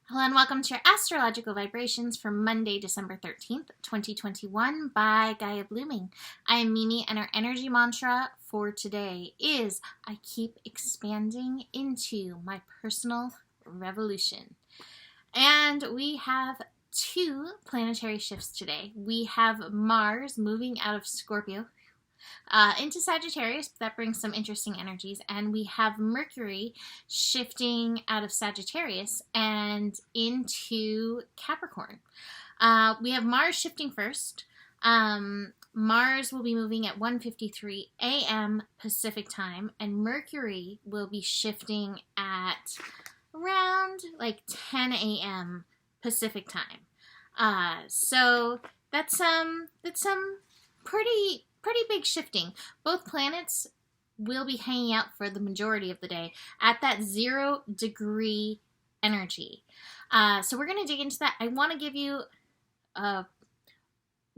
Hello and welcome to your astrological vibrations for Monday, December 13th, 2021 by Gaia Blooming. I am Mimi and our energy mantra for today is I keep expanding into my personal revolution. And we have two planetary shifts today. We have Mars moving out of Scorpio into Sagittarius. That brings some interesting energies. And we have Mercury shifting out of Sagittarius and into Capricorn. We have Mars shifting first. Mars will be moving at 1:53 a.m. Pacific time, and Mercury will be shifting at around like 10 a.m. Pacific time. So that's some pretty big shifting. Both planets will be hanging out for the majority of the day at that 0-degree energy. So we're going to dig into that. I want to give you a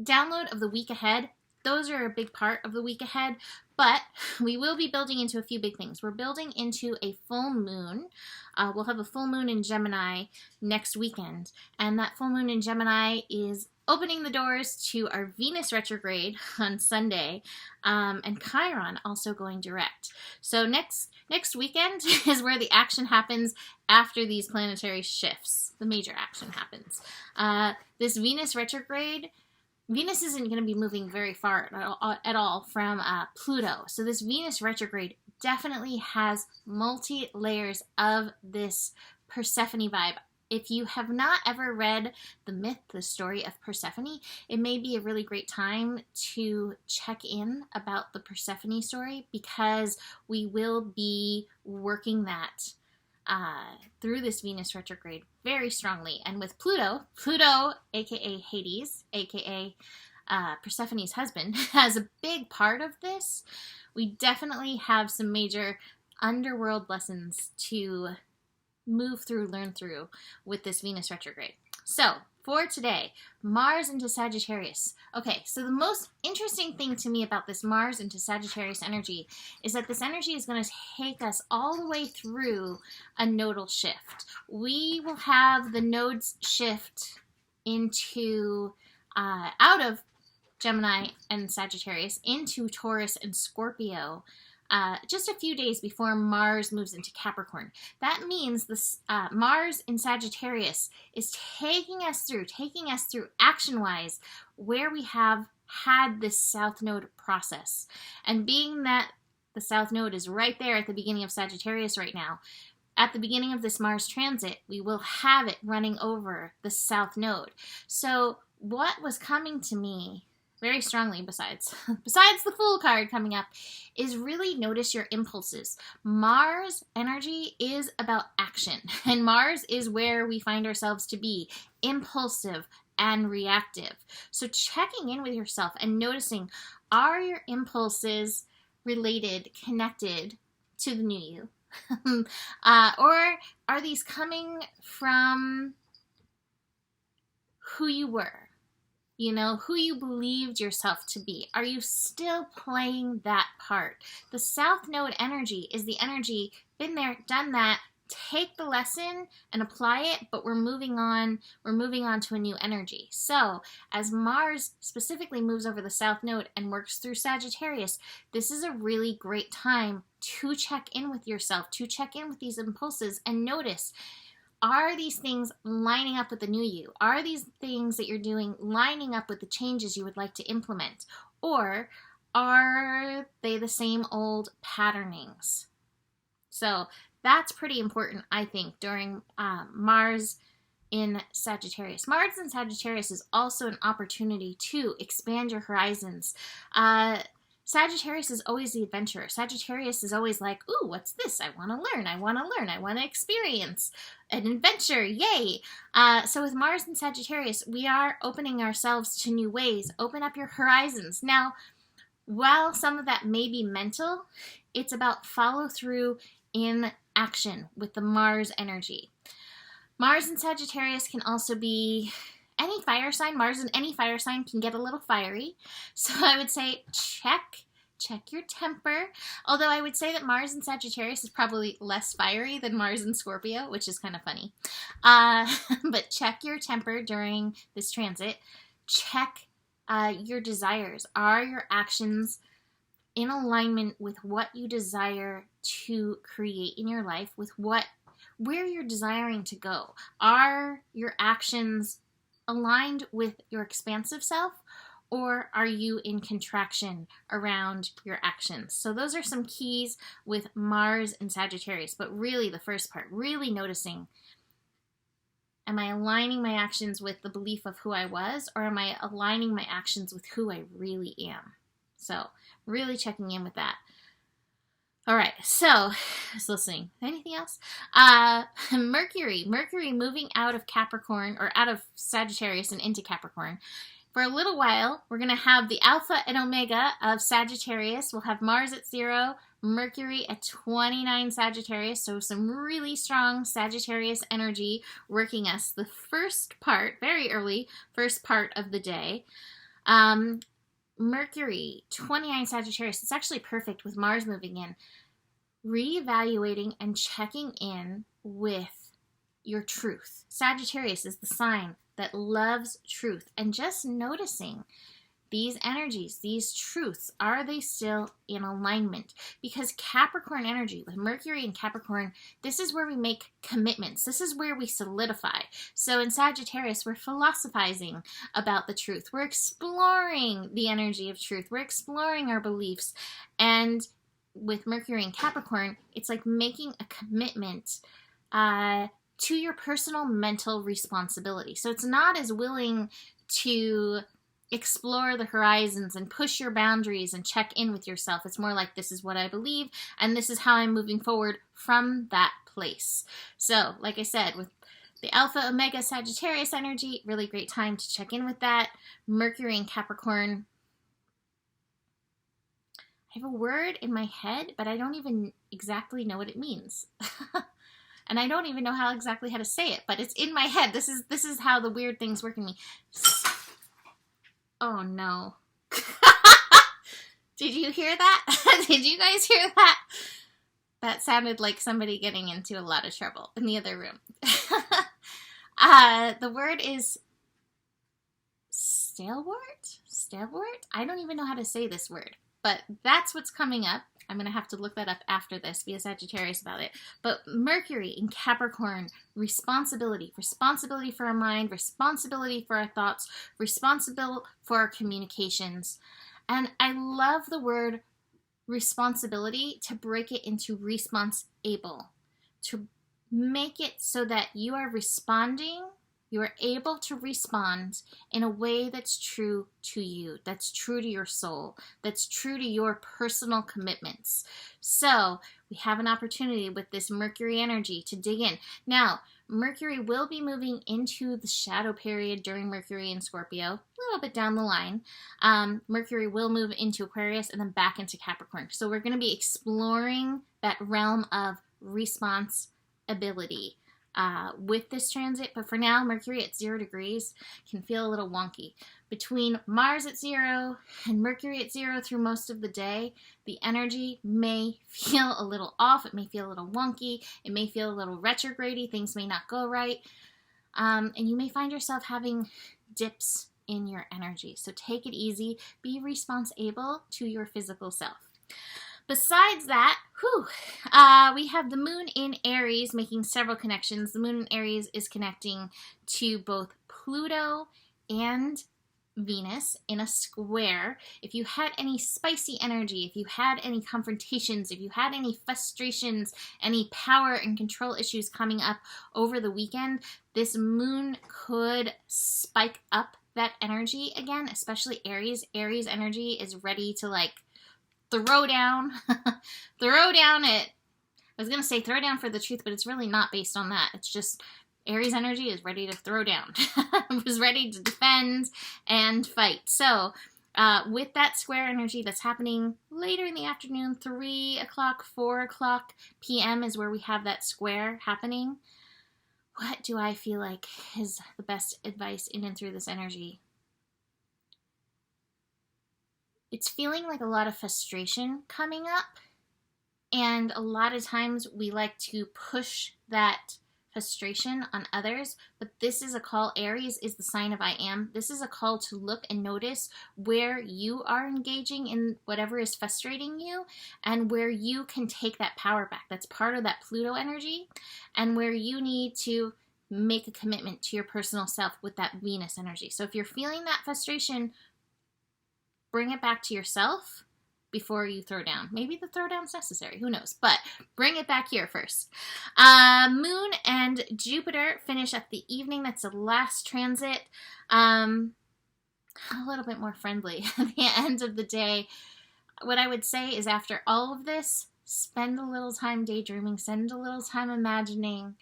download of the week ahead. Those are a big part of the week ahead, but we will be building into a few big things. We're building into a full moon. We'll have a full moon in Gemini next weekend, and that full moon in Gemini is opening the doors to our Venus retrograde on Sunday, and Chiron also going direct. So next weekend is where the action happens after these planetary shifts. The major action happens. This Venus retrograde, Venus isn't going to be moving very far at all from Pluto. So this Venus retrograde definitely has multi-layers of this Persephone vibe. If you have not ever read the myth, the story of Persephone, it may be a really great time to check in about the Persephone story, because we will be working that through this Venus retrograde very strongly. And with Pluto, aka Hades, aka Persephone's husband, has a big part of this. We definitely have some major underworld lessons to move through, learn through with this Venus retrograde. So for today, Mars into Sagittarius. Okay, so the most interesting thing to me about this Mars into Sagittarius energy is that this energy is going to take us all the way through a nodal shift. We will have the nodes shift into out of Gemini and Sagittarius into Taurus and Scorpio just a few days before Mars moves into Capricorn. That means this Mars in Sagittarius is taking us through action-wise where we have had this South Node process. And being that the South Node is right there at the beginning of Sagittarius right now, at the beginning of this Mars transit, we will have it running over the South Node. So what was coming to me very strongly, besides the Fool card coming up, is really notice your impulses. Mars energy is about action, and Mars is where we find ourselves to be impulsive and reactive. So checking in with yourself and noticing, are your impulses related, connected to the new you? Or are these coming from who you were? You know, who you believed yourself to be. Are you still playing that part? The South Node energy is the energy, been there, done that, take the lesson and apply it, but we're moving on to a new energy. So as Mars specifically moves over the South Node and works through Sagittarius, this is a really great time to check in with yourself, to check in with these impulses and notice, are these things lining up with the new you? Are these things that you're doing lining up with the changes you would like to implement? Or are they the same old patternings? So that's pretty important, I think, during Mars in Sagittarius. Mars in Sagittarius is also an opportunity to expand your horizons. Sagittarius is always the adventurer. Sagittarius is always like, ooh, what's this? I want to learn. I want to experience an adventure. Yay. So with Mars and Sagittarius, we are opening ourselves to new ways. Open up your horizons. Now, while some of that may be mental, it's about follow through in action with the Mars energy. Mars and Sagittarius can also be any fire sign. Mars in any fire sign can get a little fiery. So I would say check check your temper. Although I would say that Mars in Sagittarius is probably less fiery than Mars in Scorpio, which is kind of funny. But check your temper during this transit. Check your desires. Are your actions in alignment with what you desire to create in your life, with where you're desiring to go? Are your actions aligned with your expansive self, or are you in contraction around your actions? So those are some keys with Mars and Sagittarius. But really the first part, really noticing, am I aligning my actions with the belief of who I was, or am I aligning my actions with who I really am? So really checking in with that. All right, so I was listening. Anything else? Mercury moving out of Capricorn, or out of Sagittarius and into Capricorn. For a little while, we're going to have the Alpha and Omega of Sagittarius. We'll have Mars at 0, Mercury at 29 Sagittarius, so some really strong Sagittarius energy working us the first part, very early, first part of the day. Mercury, 29 Sagittarius, it's actually perfect with Mars moving in. Reevaluating and checking in with your truth. Sagittarius is the sign that loves truth. And just noticing these energies, these truths, are they still in alignment? Because Capricorn energy, with Mercury and Capricorn, this is where we make commitments. This is where we solidify. So in Sagittarius, we're philosophizing about the truth. We're exploring the energy of truth. We're exploring our beliefs. And with Mercury and Capricorn, it's like making a commitment to your personal mental responsibility. So it's not as willing to explore the horizons and push your boundaries and check in with yourself. It's more like, this is what I believe, and this is how I'm moving forward from that place. So, like I said, with the Alpha Omega Sagittarius energy, really great time to check in with that. Mercury and Capricorn. I have a word in my head, but I don't even exactly know what it means. And I don't even know how to say it, but it's in my head. This is how the weird things work in me. Oh no. Did you hear that? Did you guys hear that? That sounded like somebody getting into a lot of trouble in the other room. The word is stalwart? Stalwart? I don't even know how to say this word, but that's what's coming up. I'm going to have to look that up after this, be a Sagittarius about it. But Mercury in Capricorn, responsibility. Responsibility for our mind, responsibility for our thoughts, responsible for our communications. And I love the word responsibility to break it into response-able, to make it so that you are responding, you are able to respond in a way that's true to you, that's true to your soul, that's true to your personal commitments. So we have an opportunity with this Mercury energy to dig in. Now, Mercury will be moving into the shadow period during Mercury in Scorpio, a little bit down the line. Mercury will move into Aquarius and then back into Capricorn. So we're going to be exploring that realm of responsibility with this transit. But for now, Mercury at 0 degrees can feel a little wonky. Between Mars at 0 and Mercury at 0 through most of the day, the energy may feel a little off. It may feel a little wonky. It may feel a little retrograde-y. Things may not go right. And you may find yourself having dips in your energy. So take it easy. Be responsible to your physical self. Besides that, we have the moon in Aries making several connections. The moon in Aries is connecting to both Pluto and Venus in a square. If you had any spicy energy, if you had any confrontations, if you had any frustrations, any power and control issues coming up over the weekend, this moon could spike up that energy again, especially Aries. Aries energy is ready to throw down, throw down it. I was going to say throw down for the truth, but it's really not based on that. It's just Aries energy is ready to throw down. It was ready to defend and fight. So with that square energy that's happening later in the afternoon, 3 o'clock, 4 o'clock p.m. is where we have that square happening. What do I feel like is the best advice in and through this energy? it's feeling like a lot of frustration coming up. And a lot of times we like to push that frustration on others, but this is a call. Aries is the sign of I am. This is a call to look and notice where you are engaging in whatever is frustrating you and where you can take that power back. That's part of that Pluto energy, and where you need to make a commitment to your personal self with that Venus energy. So if you're feeling that frustration, bring it back to yourself before you throw down. Maybe the throwdown's necessary, who knows, but bring it back here first. Moon and Jupiter finish up the evening. That's the last transit. A little bit more friendly at the end of the day. What I would say is, after all of this, spend a little time daydreaming, spend a little time imagining,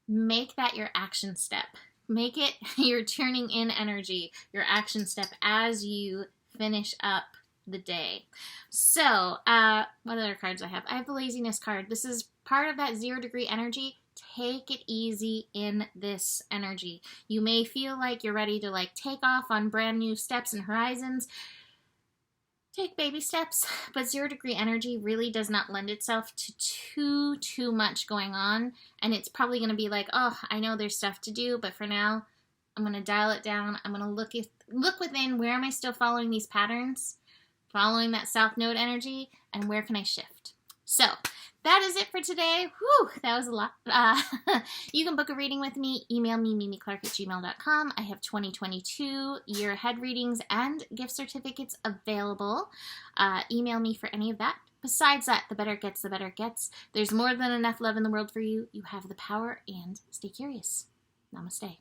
make that your action step. Make it your turning in energy, your action step as you finish up the day. So, what other cards I have? I have the laziness card. This is part of that 0 degree energy. Take it easy in this energy. You may feel like you're ready to take off on brand new steps and horizons. Take baby steps, but 0 degree energy really does not lend itself to too much going on. And it's probably going to be like, oh, I know there's stuff to do, but for now, I'm going to dial it down. I'm going to look within. Where am I still following these patterns? Following that South Node energy, and where can I shift? So that is it for today. Whew, that was a lot. You can book a reading with me. Email me, mimiclark@gmail.com. I have 2022 year ahead readings and gift certificates available. Email me for any of that. Besides that, the better it gets, the better it gets. There's more than enough love in the world for you. You have the power, and stay curious. Namaste.